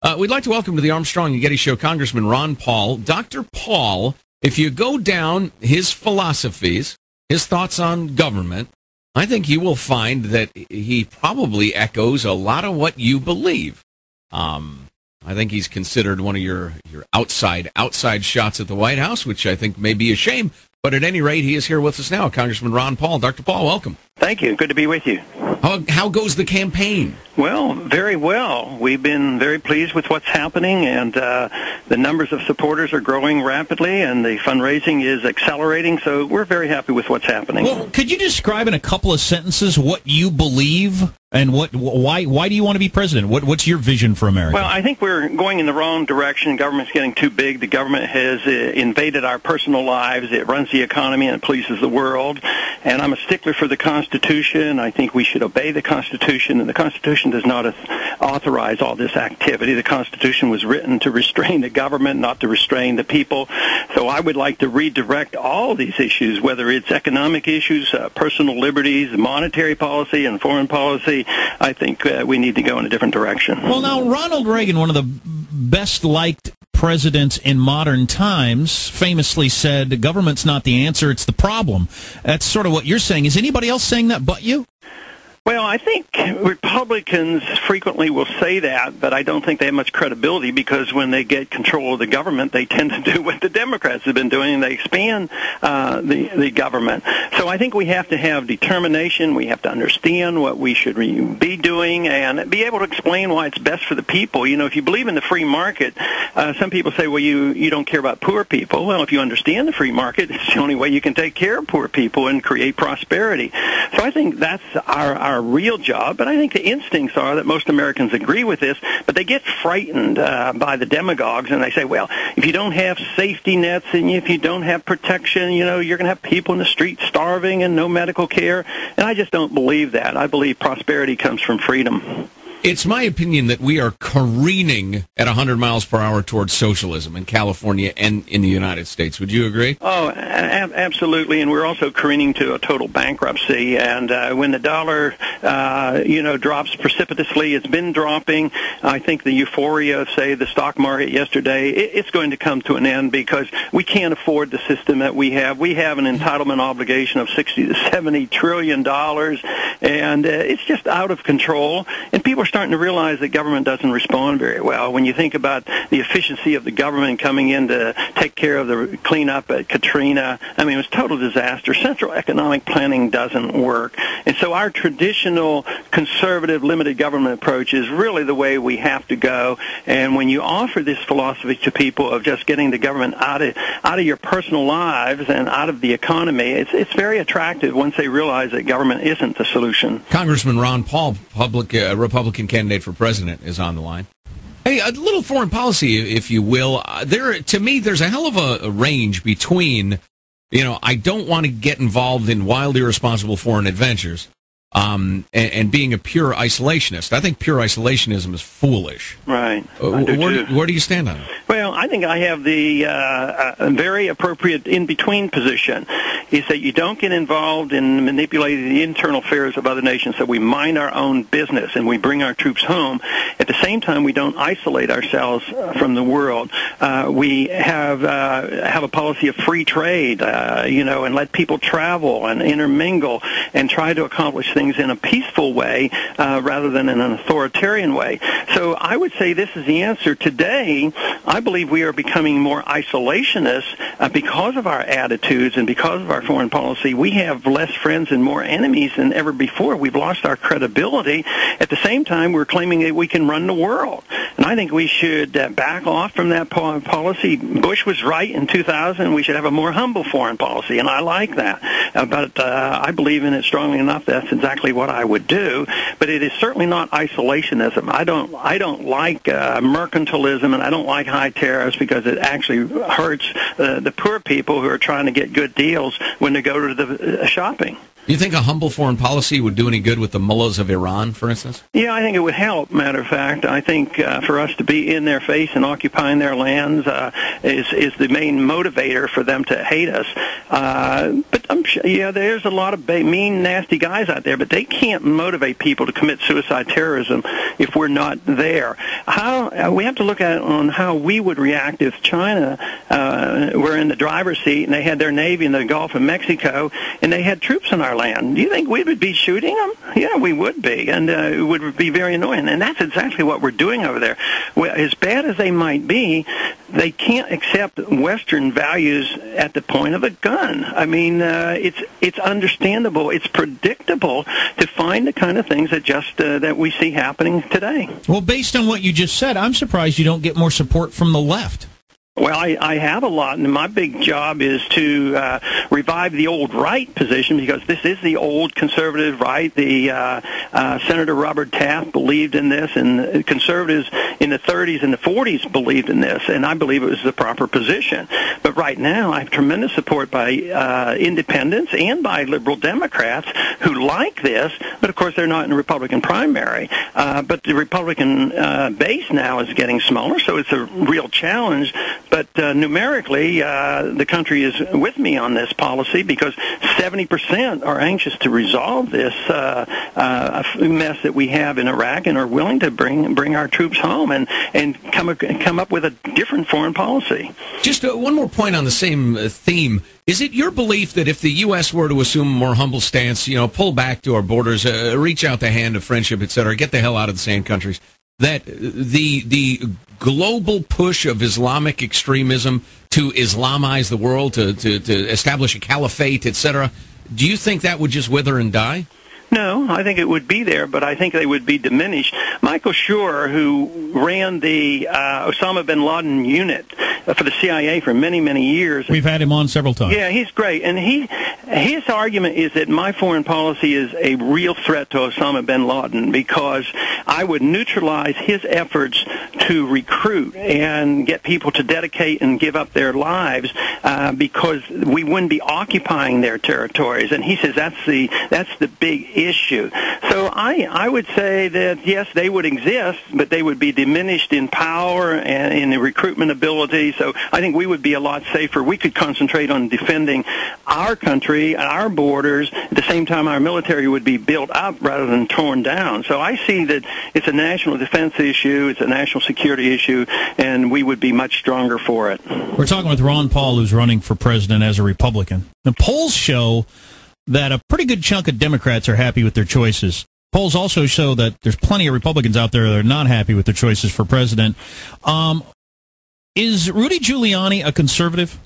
We'd like to welcome to the Armstrong and Getti Show Congressman Ron Paul. Dr. Paul, if you go down his philosophies, his thoughts on government, I think you will find that he probably echoes a lot of what you believe. I think he's considered one of your outside shots at the White House, which I think may be a shame. But at any rate, he is here with us now, Congressman Ron Paul. Dr. Paul, welcome. Thank you. Good to be with you. How goes the campaign? Well, very well. We've been very pleased with what's happening, and the numbers of supporters are growing rapidly, and the fundraising is accelerating, so we're very happy with what's happening. Well, could you describe in a couple of sentences what you believe and why do you want to be president? What's your vision for America? Well, I think we're going in the wrong direction. Government's getting too big. The government has invaded our personal lives. It runs the economy and it polices the world. And I'm a stickler for the Constitution. I think we should obey the Constitution, and the Constitution does not authorize all this activity. The Constitution was written to restrain the government, not to restrain the people. So I would like to redirect all these issues, whether it's economic issues, personal liberties, monetary policy, and foreign policy. I think we need to go in a different direction. Well, now, Ronald Reagan, one of the best-liked presidents in modern times, famously said, the government's not the answer, it's the problem. That's sort of what you're saying. Is anybody else saying that but you? Well, I think Republicans frequently will say that, but I don't think they have much credibility because when they get control of the government, they tend to do what the Democrats have been doing, and they expand the government. So I think we have to have determination. We have to understand what we should be doing and be able to explain why it's best for the people. You know, if you believe in the free market, some people say, well, you don't care about poor people. Well, if you understand the free market, it's the only way you can take care of poor people and create prosperity. So I think that's our real job, but I think the instincts are that most Americans agree with this, but they get frightened by the demagogues, and they say, well, if you don't have safety nets and if you don't have protection, you know, you're going to have people in the streets starving and no medical care, and I just don't believe that. I believe prosperity comes from freedom. It's my opinion that we are careening at 100 miles per hour towards socialism in California and in the United States. Would you agree? Oh, absolutely. And we're also careening to a total bankruptcy. And when the dollar, drops precipitously, it's been dropping. I think the euphoria of, say, the stock market yesterday, it's going to come to an end because we can't afford the system that we have. We have an entitlement obligation of $60 to $70 trillion, and it's just out of control. And people are starting to realize that government doesn't respond very well. When you think about the efficiency of the government coming in to take care of the cleanup at Katrina, I mean, it was a total disaster. Central economic planning doesn't work. And so our traditional conservative limited government approach is really the way we have to go. And when you offer this philosophy to people of just getting the government out of your personal lives and out of the economy, it's very attractive once they realize that government isn't the solution. Congressman Ron Paul, Republican candidate for president, is on the line. Hey, a little foreign policy, if you will. To me, there's a hell of a range between, I don't want to get involved in wild, irresponsible foreign adventures, and being a pure isolationist. I think pure isolationism is foolish. Right. Where do you stand on it? Well, I think I have the very appropriate in-between position, is that you don't get involved in manipulating the internal affairs of other nations, so we mind our own business and we bring our troops home. At the same time, we don't isolate ourselves from the world. We have a policy of free trade, and let people travel and intermingle and try to accomplish things in a peaceful way rather than in an authoritarian way. So I would say this is the answer. Today, I believe we are becoming more isolationist because of our attitudes and because of our foreign policy. We have less friends and more enemies than ever before. We've lost our credibility. At the same time, we're claiming that we can run the world. And I think we should back off from that policy. Bush was right in 2000. We should have a more humble foreign policy, and I like that. But I believe in it strongly enough that's exactly what I would do. But it is certainly not isolationism. I don't like mercantilism, and I don't like high tariffs because it actually hurts the the poor people who are trying to get good deals when they go to the shopping. You think a humble foreign policy would do any good with the mullahs of Iran, for instance? Yeah, I think it would help, matter of fact. I think for us to be in their face and occupying their lands is the main motivator for them to hate us. But I'm sure, there's a lot of mean, nasty guys out there, but they can't motivate people to commit suicide terrorism if we're not there. We have to look at it on how we would react if China were in the driver's seat and they had their Navy in the Gulf of Mexico and they had troops on our land. Do you think we would be shooting them? Yeah, we would be, and it would be very annoying. And that's exactly what we're doing over there. Well, as bad as they might be, they can't accept Western values at the point of a gun. I mean, it's understandable, it's predictable to find the kind of things that we see happening today. Well, based on what you just said, I'm surprised you don't get more support from the left. Well, I have a lot, and my big job is to revive the old right position, because this is the old conservative right. The Senator Robert Taft believed in this, and conservatives in the 30s and the 40s believed in this, and I believe it was the proper position. But right now, I have tremendous support by independents and by liberal Democrats who like this, but of course they're not in the Republican primary. But the Republican base now is getting smaller, so it's a real challenge. But numerically, the country is with me on this policy, because 70% are anxious to resolve this mess that we have in Iraq and are willing to bring our troops home and come up with a different foreign policy. Just one more point on the same theme. Is it your belief that if the U.S. were to assume a more humble stance, pull back to our borders, reach out the hand of friendship, et cetera, get the hell out of the sand countries, that the global push of Islamic extremism to Islamize the world, to establish a caliphate, etc., do you think that would just wither and die? No, I think it would be there, but I think they would be diminished. Michael Schur, who ran the Osama bin Laden unit for the CIA for many, many years. We've had him on several times. Yeah, he's great. And his argument is that my foreign policy is a real threat to Osama bin Laden, because I would neutralize his efforts to recruit and get people to dedicate and give up their lives, because we wouldn't be occupying their territories. And he says that's the big issue. So I would say that, yes, they would exist, but they would be diminished in power and in the recruitment ability. So I think we would be a lot safer. We could concentrate on defending our country, our borders. At the same time, our military would be built up rather than torn down. So I see that it's a national defense issue, it's a national security issue, and we would be much stronger for it. We're talking with Ron Paul, who's running for president as a Republican. The polls show that a pretty good chunk of Democrats are happy with their choices. Polls also show that there's plenty of Republicans out there that are not happy with their choices for president. Is Rudy Giuliani a conservative?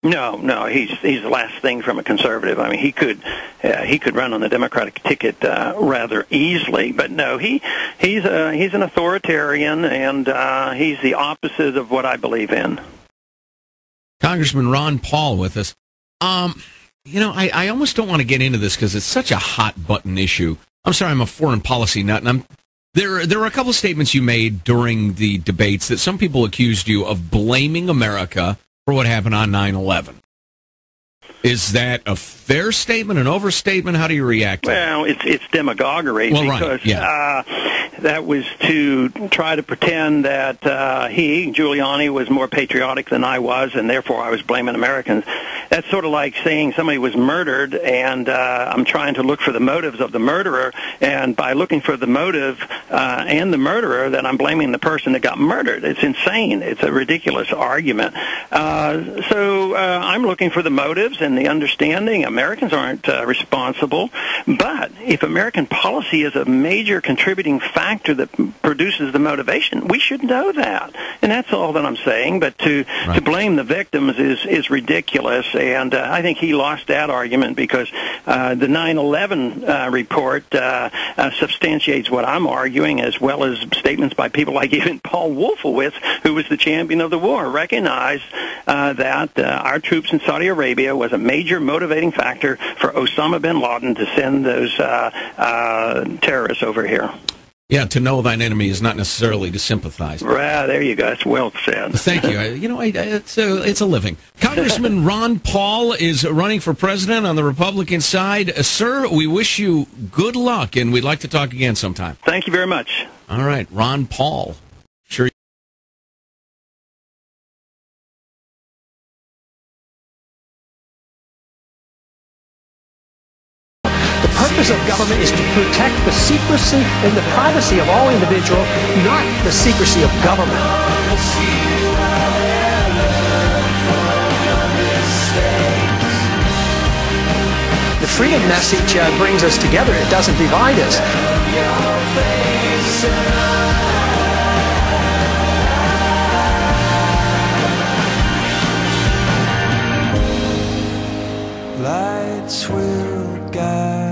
No, he's the last thing from a conservative. I mean, he could run on the Democratic ticket rather easily, but no, he's an authoritarian, and he's the opposite of what I believe in. Congressman Ron Paul with us. I almost don't want to get into this because it's such a hot-button issue. I'm sorry, I'm a foreign policy nut, and there were a couple of statements you made during the debates that some people accused you of blaming America for what happened on 9/11. Is that a fair statement, an overstatement? How do you react to Well, it's demagoguery, because that was to try to pretend that Giuliani, was more patriotic than I was, and therefore I was blaming Americans. That's sort of like saying somebody was murdered, and I'm trying to look for the motives of the murderer, and by looking for the motive and the murderer, then I'm blaming the person that got murdered. It's insane. It's a ridiculous argument. So I'm looking for the motives and the understanding. Americans aren't responsible, but if American policy is a major contributing factor that produces the motivation, we should know that, and that's all that I'm saying. But to blame the victims is ridiculous, and I think he lost that argument, because the 9/11 report substantiates what I'm arguing, as well as statements by people like even Paul Wolfowitz, who was the champion of the war, recognized that our troops in Saudi Arabia was a major motivating factor for Osama bin Laden to send those terrorists over here. Yeah, to know thine enemy is not necessarily to sympathize. Right, there you go. That's well said. Thank you. It's a living. Congressman Ron Paul is running for president on the Republican side. Sir, we wish you good luck, and we'd like to talk again sometime. Thank you very much. All right, Ron Paul. Sure. The purpose of government is to protect the secrecy and the privacy of all individuals, not the secrecy of government. The freedom message brings us together. It doesn't divide us. Lights will guide